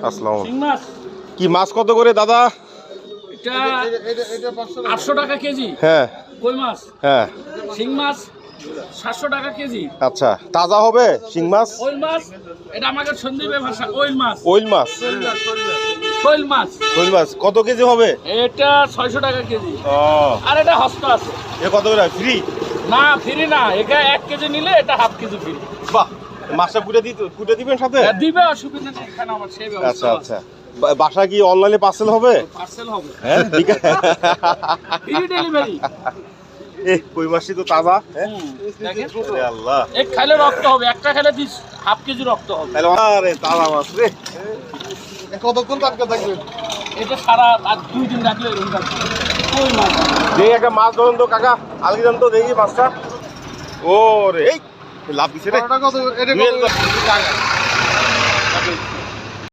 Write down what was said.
আসসালামু শিং মাছ কি মাছ কত করে দাদা? এটা 800 টাকা কেজি। হ্যাঁ কই মাছ, হ্যাঁ শিং মাছ 700 টাকা কেজি। আচ্ছা, তাজা হবে শিং মাছ? ওইল মাছ এটা আমাদের সন্দীপের ভাষা, ওইল মাছ। ওইল মাছ, শৈল মাছ। ওইল মাছ কত কেজি হবে? এটা 600 টাকা কেজি। ও, আর এটা হস্ত আছে। এ কত করে ফ্রি? না ফ্রি না, এটা 1 কেজি নিলে এটা হাফ কেজি ফ্রি। বাহ, মাছটা কুটে দিবেন সাথে? দিবে, অসুবিধা নেই, এখানে আমার সেই ব্যবস্থা আচ্ছা আছে। আচ্ছা, বাসা কি অনলাইনে পার্সেল হবে? পার্সেল হবে, হ্যাঁ ঠিক আছে। Free delivery. কই মাছটি তো তাজা। দেখেন ওরে আল্লাহ, এক খাইলে রক্ত হবে, একটা খাইলে হাফ কেজি রক্ত হবে। তাহলে আরে তাজা মাছ রে। কতক্ষণ টাটকা থাকবে? এটা সারা আর 2 দিন রাখলে এরকম থাকবে। কই মাছ দেখি একটা মাছ ধরুন তো কাকা, আলগি দেন তো দেখি মাছটা। ও রে, এই লাভ দিছে রে।